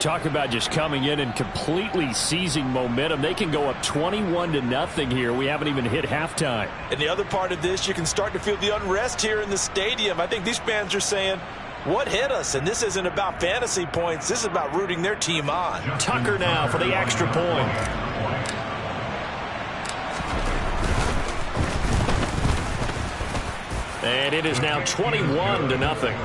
Talk about just coming in and completely seizing momentum. They can go up 21-0 here. We haven't even hit halftime. And the other part of this, you can start to feel the unrest here in the stadium. I think these fans are saying, what hit us? And this isn't about fantasy points. This is about rooting their team on. Tucker now for the extra point. And it is now 21-0.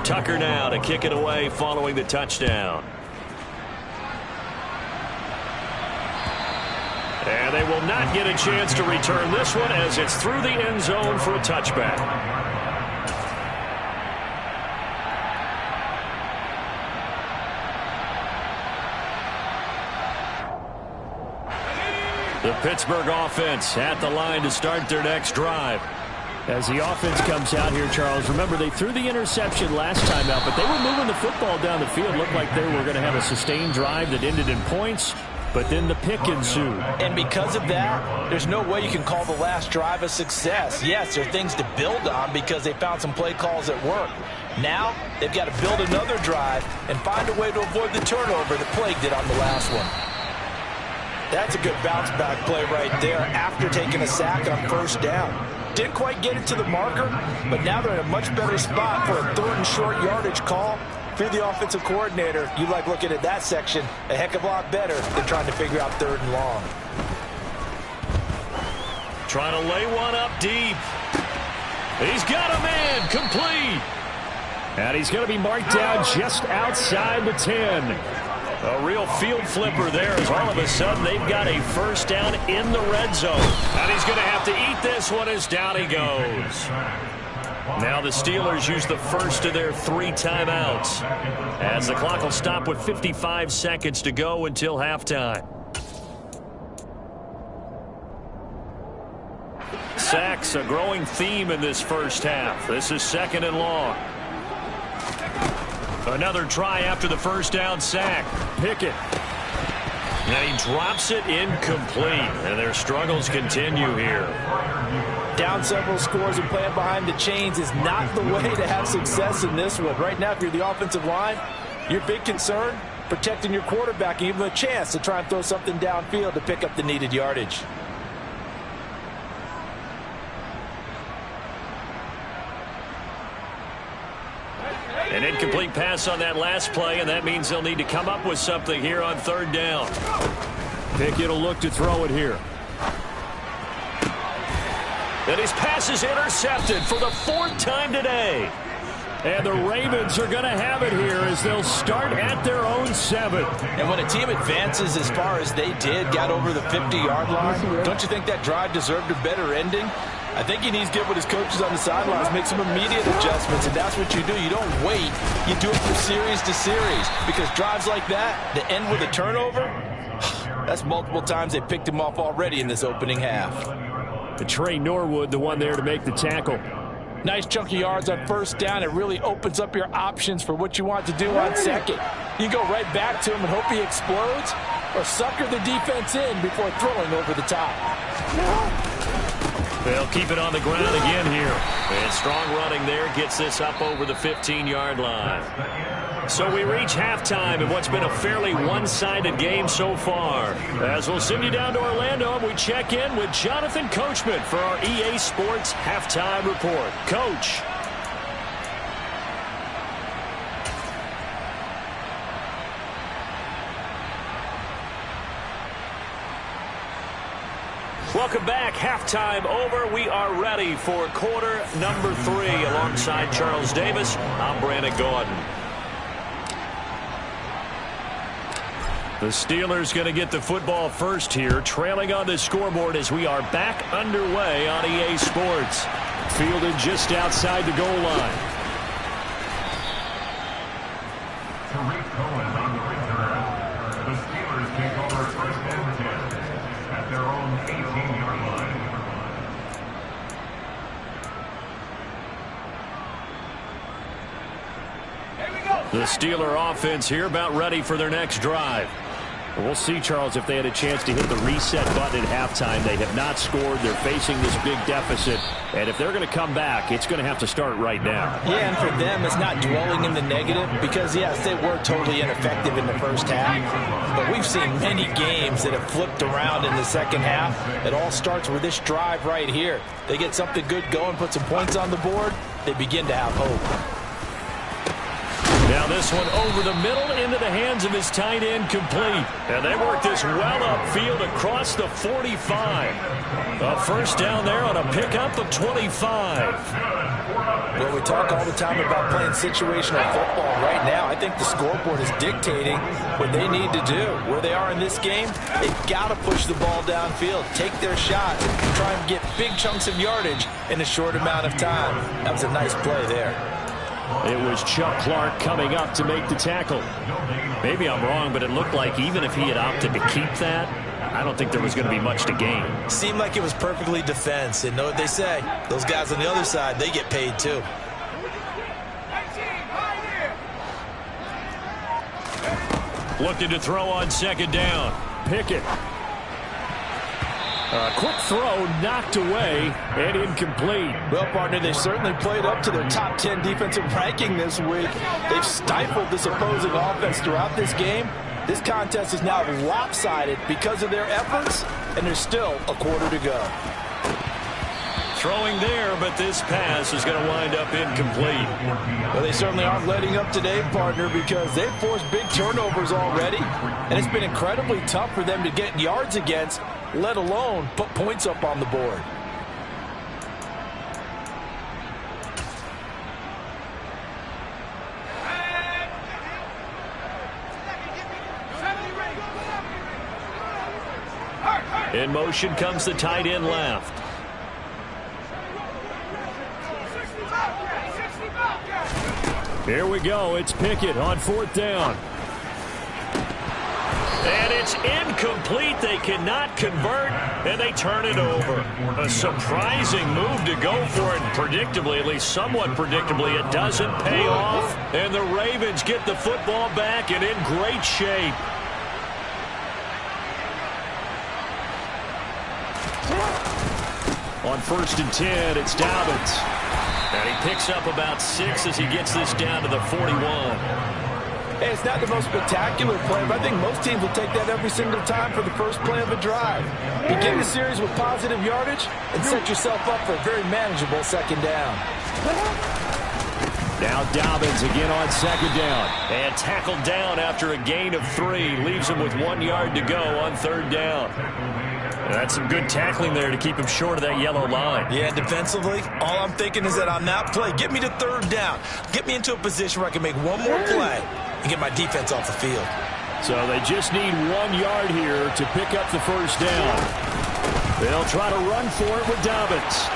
Tucker now to kick it away following the touchdown. And they will not get a chance to return this one as it's through the end zone for a touchback. The Pittsburgh offense at the line to start their next drive. As the offense comes out here, Charles, remember they threw the interception last time out, but they were moving the football down the field. Looked like they were going to have a sustained drive that ended in points, but then the pick ensued. And because of that, there's no way you can call the last drive a success. Yes, there are things to build on because they found some play calls that work. Now, they've got to build another drive and find a way to avoid the turnover that plagued it on the last one. That's a good bounce-back play right there after taking a sack on first down. Didn't quite get it to the marker, but now they're in a much better spot for a third and short yardage call. If you're the offensive coordinator, you like looking at that section a heck of a lot better than trying to figure out third and long. Trying to lay one up deep. He's got a man, complete. And he's going to be marked down just outside the 10. A real field flipper there as all of a sudden they've got a first down in the red zone. And he's going to have to eat this one as down he goes. Now the Steelers use the first of their 3 timeouts as the clock will stop with 55 seconds to go until halftime. Sacks, a growing theme in this first half. This is 2nd and long. Another try after the first down sack. Pickett. And he drops it incomplete. And their struggles continue here. Down several scores and playing behind the chains is not the way to have success in this one. Right now, if you're the offensive line, your big concern, protecting your quarterback and give him a chance to try and throw something downfield to pick up the needed yardage. An incomplete pass on that last play, and that means they'll need to come up with something here on 3rd down. Pickett will look to throw it here. And his pass is intercepted for the 4th time today. And the Ravens are going to have it here as they'll start at their own 7. And when a team advances as far as they did, got over the 50-yard line, don't you think that drive deserved a better ending? I think he needs to get with his coaches on the sidelines, make some immediate adjustments, and that's what you do. You don't wait. You do it from series to series because drives like that end with a turnover, that's multiple times they picked him off already in this opening half. Trey Norwood, the one there to make the tackle. Nice chunk of yards on first down. It really opens up your options for what you want to do on second. You can go right back to him and hope he explodes or sucker the defense in before throwing over the top. They'll keep it on the ground again here. And strong running there gets this up over the 15-yard line. So we reach halftime in what's been a fairly one-sided game so far. As we'll send you down to Orlando, and we check in with Jonathan Coachman for our EA Sports Halftime Report. Coach. Welcome back. Halftime over. We are ready for quarter number 3. Alongside Charles Davis, I'm Brandon Gordon. The Steelers going to get the football first here, trailing on the scoreboard as we are back underway on EA Sports. Fielded just outside the goal line. Tariq Cohen on the return. The Steelers take over 1st and 10 at their own 18-yard line. The Steeler offense here about ready for their next drive. We'll see, Charles, if they had a chance to hit the reset button at halftime. They have not scored. They're facing this big deficit. And if they're going to come back, it's going to have to start right now. Yeah, and for them, it's not dwelling in the negative because, yes, they were totally ineffective in the first half. But we've seen many games that have flipped around in the second half. It all starts with this drive right here. They get something good going, put some points on the board, they begin to have hope. Now this one over the middle into the hands of his tight end, complete. And they work this well upfield across the 45. A first down there on a pickup of 25. Well, we talk all the time about playing situational football. Right now, I think the scoreboard is dictating what they need to do. Where they are in this game, they've got to push the ball downfield, take their shots, try and get big chunks of yardage in a short amount of time. That was a nice play there. It was Chuck Clark coming up to make the tackle. Maybe I'm wrong, but it looked like even if he had opted to keep that, I don't think there was going to be much to gain. Seemed like it was perfectly defense. And know what they say? Those guys on the other side, they get paid too. Looking to throw on second down. Pickett. A quick throw knocked away and incomplete. Well, partner, they certainly played up to their top 10 defensive ranking this week. They've stifled this opposing offense throughout this game. This contest is now lopsided because of their efforts, and there's still a quarter to go. Throwing there, but this pass is going to wind up incomplete. Well, they certainly aren't letting up today, partner, because they've forced big turnovers already, and it's been incredibly tough for them to get yards against, let alone put points up on the board. In motion comes the tight end left. Here we go. It's Pickett on fourth down. And it's incomplete. They cannot convert, and they turn it over. A surprising move to go for it. Predictably, at least somewhat predictably, it doesn't pay off. And the Ravens get the football back and in great shape. On 1st and 10, it's Dobbins. And he picks up about 6 as he gets this down to the 41. Hey, it's not the most spectacular play, but I think most teams will take that every single time for the first play of a drive. Begin the series with positive yardage and set yourself up for a very manageable second down. Now Dobbins again on second down. And tackled down after a gain of 3. Leaves him with 1 yard to go on third down. That's some good tackling there to keep him short of that yellow line. Yeah, defensively, all I'm thinking is that on that play, get me to third down. Get me into a position where I can make one more play and get my defense off the field. So they just need 1 yard here to pick up the first down. They'll try to run for it with Dobbins.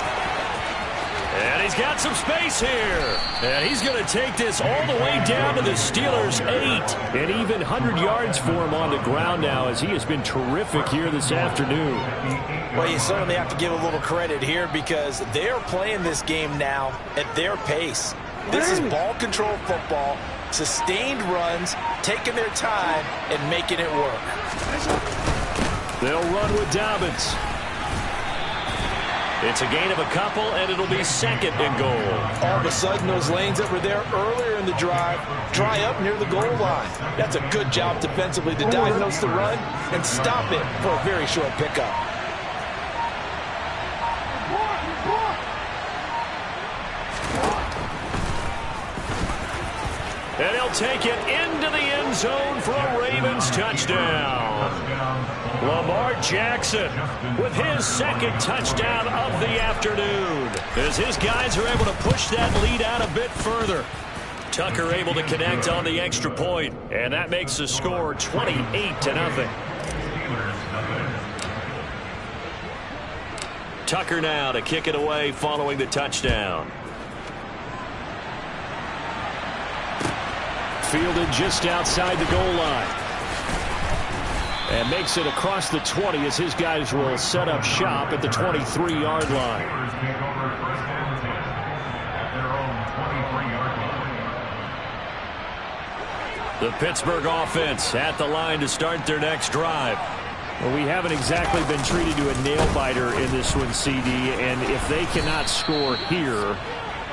And he's got some space here. And he's going to take this all the way down to the Steelers' 8. And even 100 yards for him on the ground now, as he has been terrific here this afternoon. Well, you certainly have to give a little credit here because they are playing this game now at their pace. This is ball control football, sustained runs, taking their time, and making it work. They'll run with Dobbins. It's a gain of a couple, and it'll be 2nd and goal. All of a sudden, those lanes that were there earlier in the drive dry up near the goal line. That's a good job defensively to diagnose the run and stop it for a very short pickup. And he'll take it into the end zone for a Ravens touchdown. Lamar Jackson with his 2nd touchdown of the afternoon, as his guys are able to push that lead out a bit further. Tucker able to connect on the extra point, and that makes the score 28-0. Tucker now to kick it away following the touchdown. Fielded just outside the goal line. And makes it across the 20 as his guys will set up shop at the 23-yard line. The Pittsburgh offense at the line to start their next drive. Well, we haven't exactly been treated to a nail-biter in this one, CD, and if they cannot score here,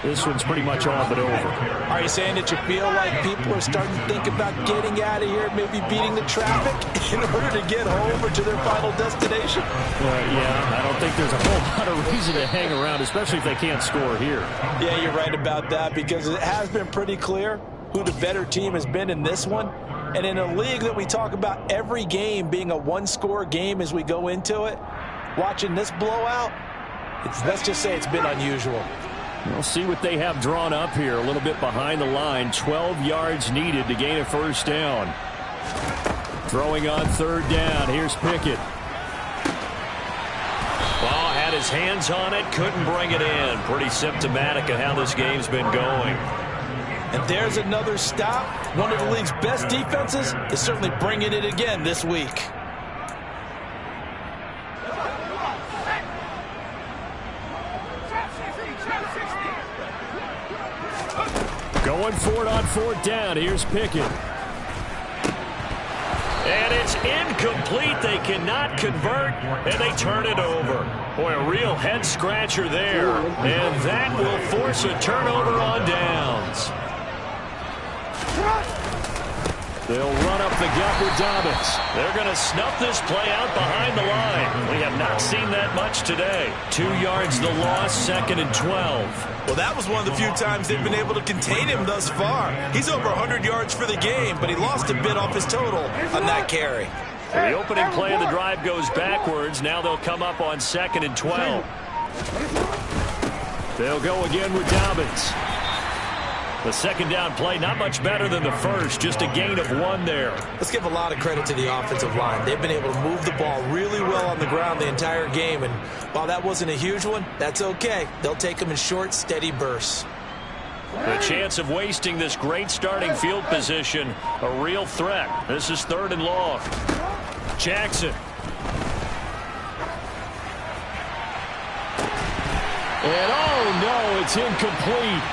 this one's pretty much all but over. Are you saying that you feel like people are starting to think about getting out of here, maybe beating the traffic in order to get home or to their final destination? Yeah, I don't think there's a whole lot of reason to hang around, especially if they can't score here. Yeah, you're right about that, because it has been pretty clear who the better team has been in this one. And in a league that we talk about every game being a one-score game as we go into it, watching this blowout, let's just say it's been unusual. We'll see what they have drawn up here. A little bit behind the line. 12 yards needed to gain a first down. Throwing on third down. Here's Pickett. Well, had his hands on it. Couldn't bring it in. Pretty symptomatic of how this game's been going. And there's another stop. One of the league's best defenses is certainly bringing it again this week. Going for it on fourth down. Here's Pickett. And it's incomplete. They cannot convert, and they turn it over. Boy, a real head-scratcher there. And that will force a turnover on downs. They'll run up the gut with Dobbins. They're going to snuff this play out behind the line. We have not seen that much today. 2 yards the loss, 2nd and 12. Well, that was one of the few times they've been able to contain him thus far. He's over 100 yards for the game, but he lost a bit off his total on that carry. The opening play of the drive goes backwards. Now they'll come up on 2nd and 12. They'll go again with Dobbins. The second down play, not much better than the first, just a gain of 1 there. Let's give a lot of credit to the offensive line. They've been able to move the ball really well on the ground the entire game, and while that wasn't a huge one, that's okay. They'll take them in short, steady bursts. The chance of wasting this great starting field position, a real threat. This is 3rd and long. Jackson. And oh no, it's incomplete.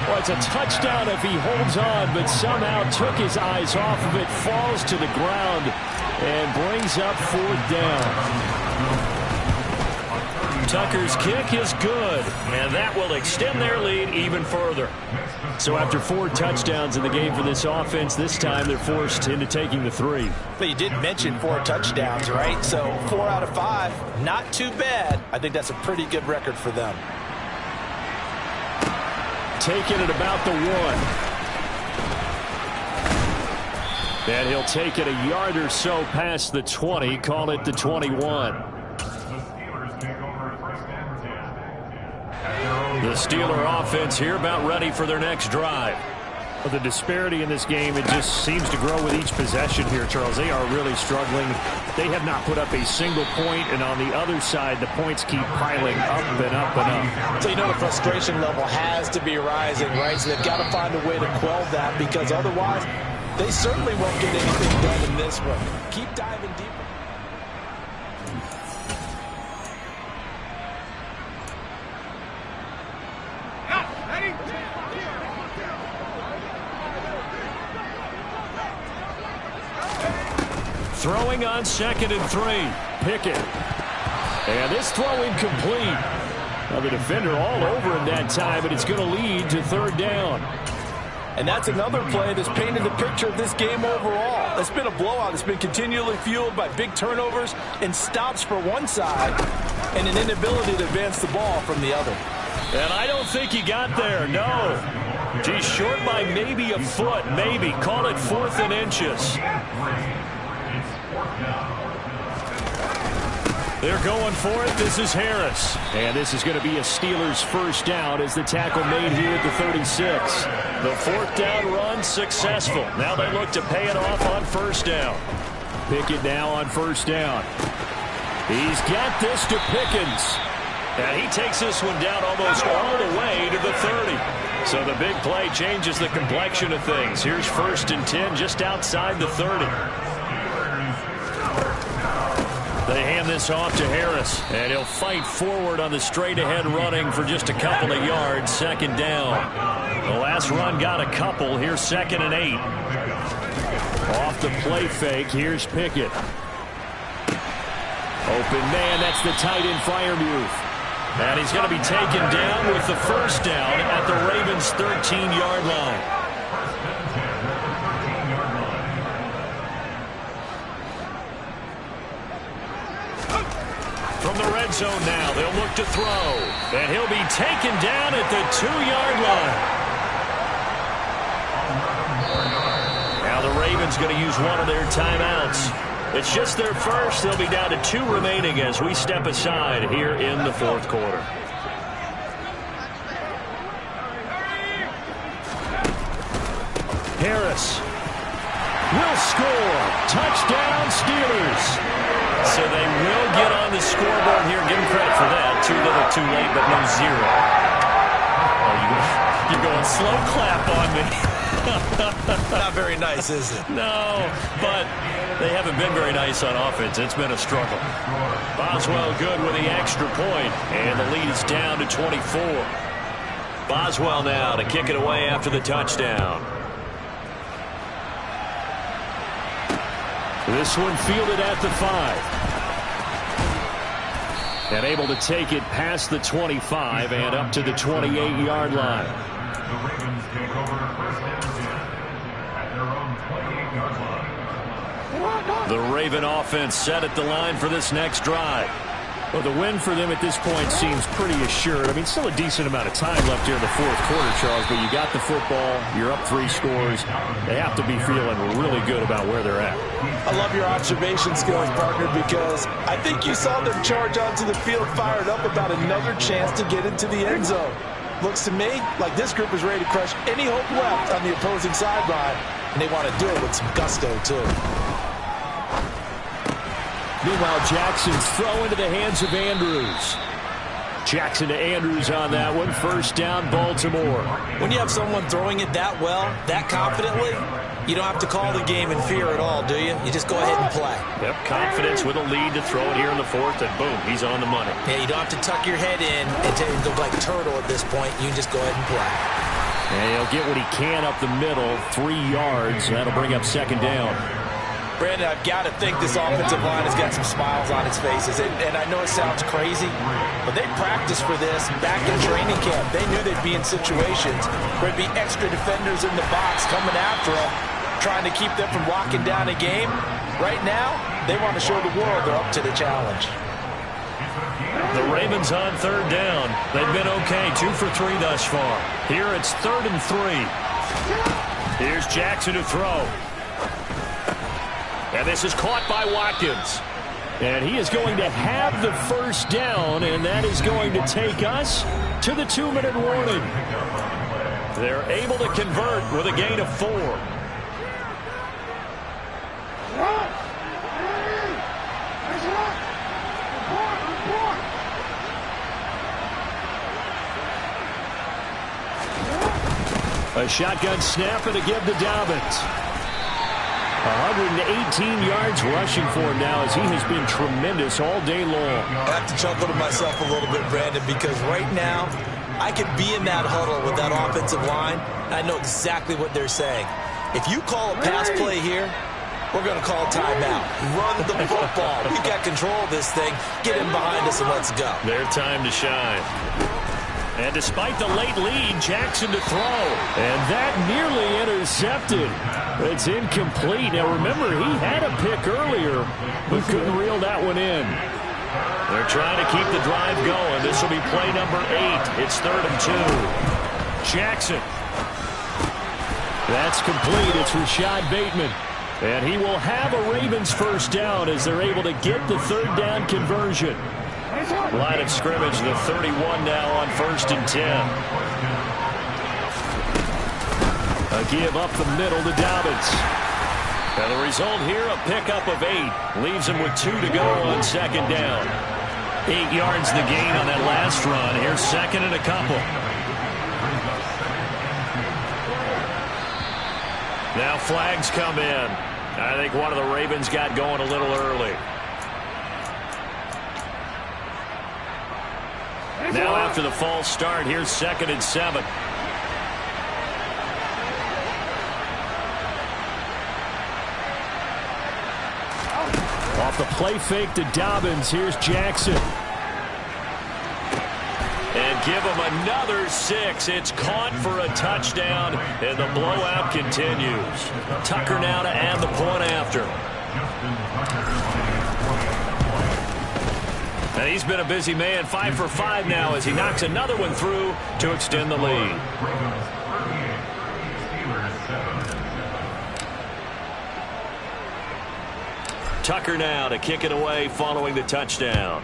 Well, it's a touchdown if he holds on, but somehow took his eyes off of it, falls to the ground, and brings up 4th down. Tucker's kick is good, and that will extend their lead even further. So after 4 touchdowns in the game for this offense, this time they're forced into taking the 3. But you did mention 4 touchdowns, right? So 4 out of 5, not too bad. I think that's a pretty good record for them. Taking it about the 1. And he'll take it a yard or so past the 20, call it the 21. The Steeler offense here about ready for their next drive. Well, the disparity in this game, it just seems to grow with each possession here, Charles. They are really struggling. They have not put up a single point, and on the other side, the points keep piling up and up and up. So you know the frustration level has to be rising, right? So they've got to find a way to quell that, because otherwise, they certainly won't get anything done in this one. Keep diving deeper. Throwing on 2nd and 3. Pickett. And this throw incomplete. Now the defender all over him that time, but it's going to lead to 3rd down. And that's another play that's painted the picture of this game overall. It's been a blowout. It's been continually fueled by big turnovers and stops for one side and an inability to advance the ball from the other. And I don't think he got there, no. He's short by maybe a foot, maybe. Call it 4th and inches. They're going for it. This is Harris. And this is going to be a Steelers first down as the tackle made here at the 36. The 4th down run successful. Now they look to pay it off on 1st down. Pickett now on 1st down. He's got this to Pickens. And he takes this one down almost all the way to the 30. So the big play changes the complexion of things. Here's 1st and 10 just outside the 30. They hand this off to Harris, and he'll fight forward on the straight-ahead running for just a couple of yards. 2nd down. The last run got a couple. Here's 2nd and 8. Off the play fake, here's Pickett. Open man, that's the tight end Freiermuth. And he's going to be taken down with the first down at the Ravens' 13-yard line. From the red zone now, they'll look to throw. And he'll be taken down at the 2-yard line. Now the Ravens going to use one of their timeouts. It's just their first. They'll be down to 2 remaining as we step aside here in the fourth quarter. Harris will score. Touchdown, Steelers. So they will get on the scoreboard here. Give them credit for that. Too little, too late, but no zero. Oh, you're going slow clap on me. Not very nice, is it? No, but they haven't been very nice on offense. It's been a struggle. Boswell good with the extra point, and the lead is down to 24. Boswell now to kick it away after the touchdown. This one fielded at the 5. And able to take it past the 25 and up to the 28-yard line. The Ravens take over first and 10 at their own 28-yard line. The Raven offense set at the line for this next drive. Well, the win for them at this point seems pretty assured. I mean, still a decent amount of time left here in the fourth quarter, Charles, but you got the football, you're up 3 scores. They have to be feeling really good about where they're at. I love your observation skills, partner, because I think you saw them charge onto the field fired up about another chance to get into the end zone. Looks to me like this group is ready to crush any hope left on the opposing sideline, and they want to do it with some gusto, too. Meanwhile, Jackson's throw into the hands of Andrews. Jackson to Andrews on that one. First down, Baltimore. When you have someone throwing it that well, that confidently, you don't have to call the game in fear at all, do you? You just go ahead and play. Yep, confidence with a lead to throw it here in the fourth, and boom, he's on the money. Yeah, you don't have to tuck your head in and go like turtle at this point. You can just go ahead and play. And he'll get what he can up the middle, 3 yards. That'll bring up second down. Brandon, I've got to think this offensive line has got some smiles on its faces. And I know it sounds crazy, but they practiced for this back in training camp. They knew they'd be in situations where there'd be extra defenders in the box coming after them, trying to keep them from locking down a game. Right now, they want to show the world they're up to the challenge. The Ravens on third down. They've been okay, 2 for 3 thus far. Here it's 3rd and 3. Here's Jackson to throw. And this is caught by Watkins. And he is going to have the first down, and that is going to take us to the 2-minute warning. They're able to convert with a gain of 4. A shotgun snap and a give to Dobbins. 118 yards rushing for him now as he has been tremendous all day long. I have to chuckle to myself a little bit, Brandon, because right now I could be in that huddle with that offensive line, and I know exactly what they're saying. If you call a pass play here, we're going to call a timeout. Run the football. We've got control of this thing. Get him behind us and let's go. Their time to shine. And despite the late lead, Jackson to throw. And that nearly intercepted. It's incomplete. Now, remember, he had a pick earlier, but couldn't reel that one in. They're trying to keep the drive going. This will be play number 8. It's 3rd and 2. Jackson. That's complete. It's Rashad Bateman. And he will have a Ravens first down as they're able to get the 3rd down conversion. Line of scrimmage, the 31 now on 1st and 10. A give up the middle to Dobbins. And the result here, a pickup of 8. Leaves him with 2 to go on 2nd down. 8 yards the gain on that last run. Here's 2nd and a couple. Now flags come in. I think one of the Ravens got going a little early. Now after the false start, here's 2nd and 7. off the play fake to Dobbins. Here's Jackson. And give him another 6. It's caught for a touchdown, and the blowout continues. Tucker now to add the point after. And he's been a busy man, 5 for 5 now as he knocks another one through to extend the lead. Tucker now to kick it away following the touchdown.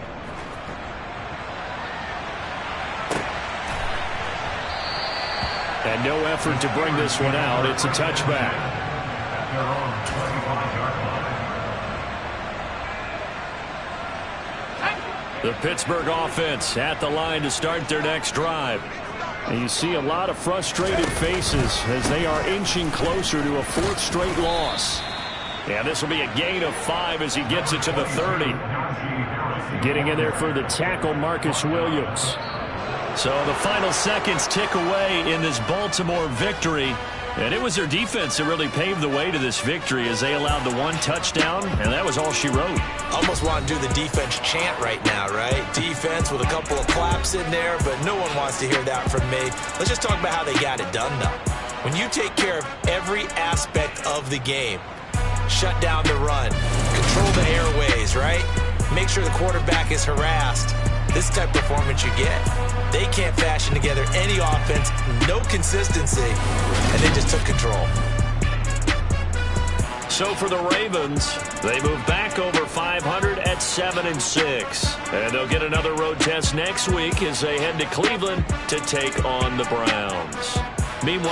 And no effort to bring this one out. It's a touchback. The Pittsburgh offense at the line to start their next drive. And you see a lot of frustrated faces as they are inching closer to a 4th straight loss. And this will be a gain of 5 as he gets it to the 30. Getting in there for the tackle, Marcus Williams. So the final seconds tick away in this Baltimore victory. And it was their defense that really paved the way to this victory as they allowed the 1 touchdown, and that was all she wrote. Almost want to do the defense chant right now, right? Defense with a couple of claps in there, but no one wants to hear that from me. Let's just talk about how they got it done, though. When you take care of every aspect of the game, shut down the run, control the airways, right? Make sure the quarterback is harassed. This type of performance you get. They can't fashion together any offense, no consistency, and they just took control. So for the Ravens, they move back over 500 at 7-6. And they'll get another road test next week as they head to Cleveland to take on the Browns. Meanwhile,